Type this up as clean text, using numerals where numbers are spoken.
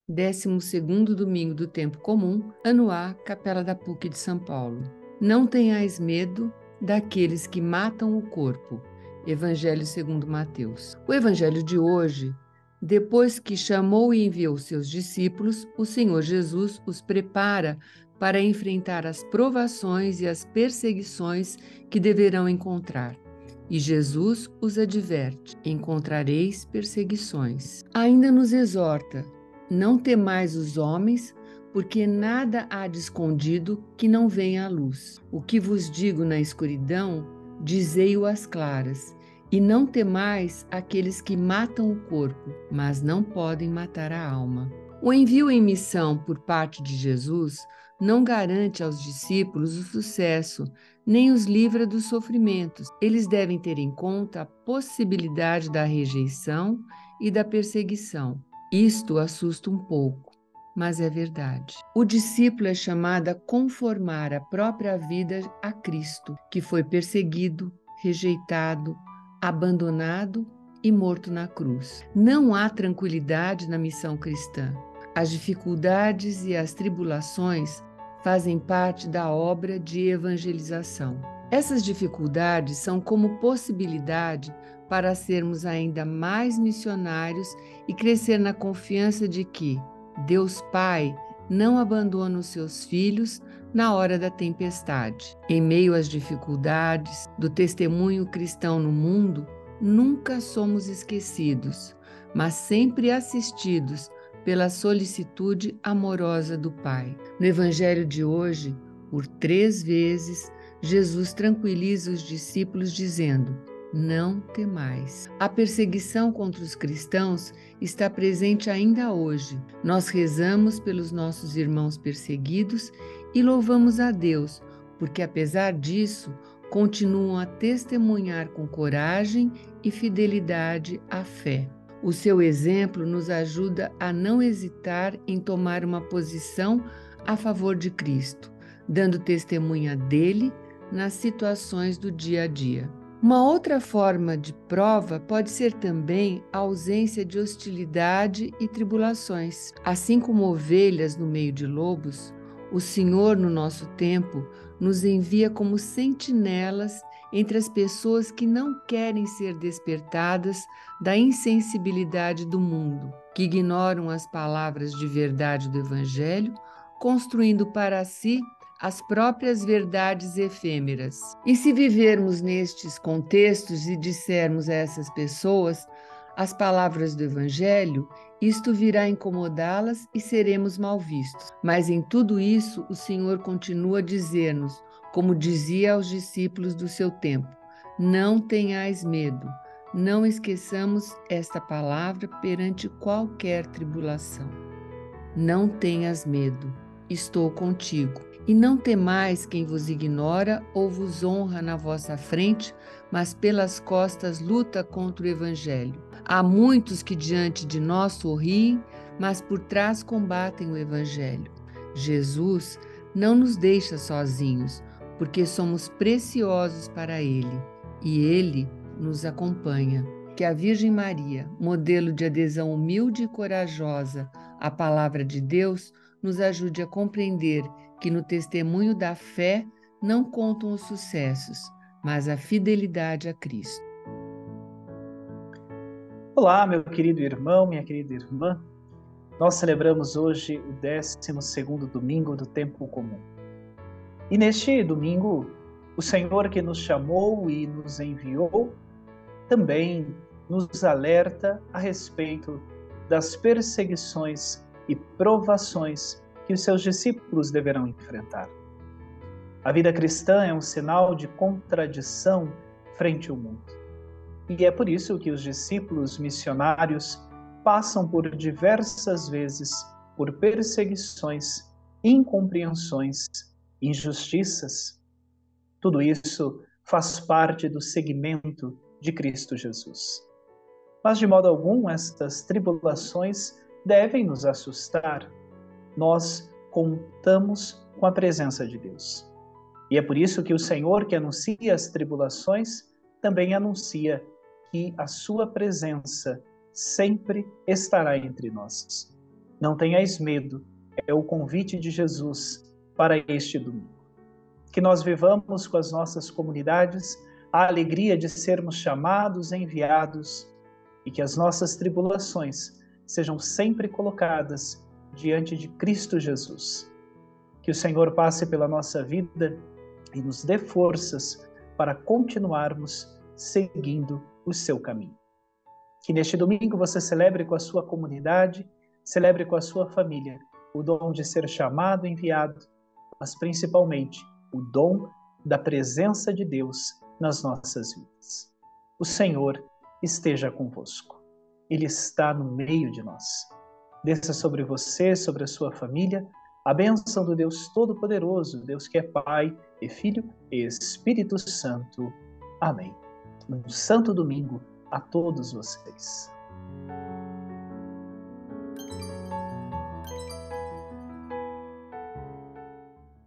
12º domingo do tempo comum, ano A, Capela da PUC de São Paulo. Não tenhais medo daqueles que matam o corpo. Evangelho segundo Mateus. O evangelho de hoje, depois que chamou e enviou seus discípulos, o Senhor Jesus os prepara para enfrentar as provações e as perseguições que deverão encontrar. E Jesus os adverte: encontrareis perseguições. Ainda nos exorta: não temais os homens, porque nada há de escondido que não venha à luz. O que vos digo na escuridão, dizei-o às claras. E não temais aqueles que matam o corpo, mas não podem matar a alma. O envio em missão por parte de Jesus não garante aos discípulos o sucesso, nem os livra dos sofrimentos. Eles devem ter em conta a possibilidade da rejeição e da perseguição. Isto assusta um pouco, mas é verdade. O discípulo é chamado a conformar a própria vida a Cristo, que foi perseguido, rejeitado, abandonado e morto na cruz. Não há tranquilidade na missão cristã. As dificuldades e as tribulações fazem parte da obra de evangelização. Essas dificuldades são como possibilidade para sermos ainda mais missionários e crescer na confiança de que Deus Pai não abandona os seus filhos na hora da tempestade. Em meio às dificuldades do testemunho cristão no mundo, nunca somos esquecidos, mas sempre assistidos pela solicitude amorosa do Pai. No Evangelho de hoje, por 3 vezes, Jesus tranquiliza os discípulos dizendo: não temais. A perseguição contra os cristãos está presente ainda hoje. Nós rezamos pelos nossos irmãos perseguidos e louvamos a Deus, porque apesar disso, continuam a testemunhar com coragem e fidelidade a fé. O seu exemplo nos ajuda a não hesitar em tomar uma posição a favor de Cristo, dando testemunha dele nas situações do dia a dia. Uma outra forma de prova pode ser também a ausência de hostilidade e tribulações. Assim como ovelhas no meio de lobos, o Senhor, no nosso tempo, nos envia como sentinelas entre as pessoas que não querem ser despertadas da insensibilidade do mundo, que ignoram as palavras de verdade do Evangelho, construindo para si as próprias verdades efêmeras. E se vivermos nestes contextos e dissermos a essas pessoas as palavras do Evangelho, isto virá incomodá-las e seremos mal vistos. Mas em tudo isso, o Senhor continua a dizer-nos, como dizia aos discípulos do seu tempo: não tenhais medo. Não esqueçamos esta palavra perante qualquer tribulação. Não tenhas medo, estou contigo. E não temais quem vos ignora ou vos honra na vossa frente, mas pelas costas luta contra o Evangelho. Há muitos que diante de nós sorriem, mas por trás combatem o Evangelho. Jesus não nos deixa sozinhos, porque somos preciosos para Ele, e Ele nos acompanha. Que a Virgem Maria, modelo de adesão humilde e corajosa à palavra de Deus, nos ajude a compreender que no testemunho da fé não contam os sucessos, mas a fidelidade a Cristo. Olá, meu querido irmão, minha querida irmã. Nós celebramos hoje o 12º domingo do tempo comum. E neste domingo, o Senhor que nos chamou e nos enviou também nos alerta a respeito das perseguições e provações que os seus discípulos deverão enfrentar. A vida cristã é um sinal de contradição frente ao mundo. E é por isso que os discípulos missionários passam por diversas vezes por perseguições, incompreensões, injustiças. Tudo isso faz parte do seguimento de Cristo Jesus. Mas de modo algum estas tribulações devem nos assustar. Nós contamos com a presença de Deus. E é por isso que o Senhor, que anuncia as tribulações, também anuncia que a sua presença sempre estará entre nós. Não tenhais medo, é o convite de Jesus para este domingo. Que nós vivamos com as nossas comunidades a alegria de sermos chamados, enviados, e que as nossas tribulações sejam sempre colocadas diante de Cristo Jesus. Que o Senhor passe pela nossa vida e nos dê forças para continuarmos seguindo o seu caminho. Que neste domingo você celebre com a sua comunidade, celebre com a sua família o dom de ser chamado, enviado, mas principalmente o dom da presença de Deus nas nossas vidas. O Senhor esteja convosco. Ele está no meio de nós. Desça sobre você, sobre a sua família, a bênção do Deus Todo-Poderoso, Deus que é Pai e Filho e Espírito Santo. Amém. Um santo domingo a todos vocês.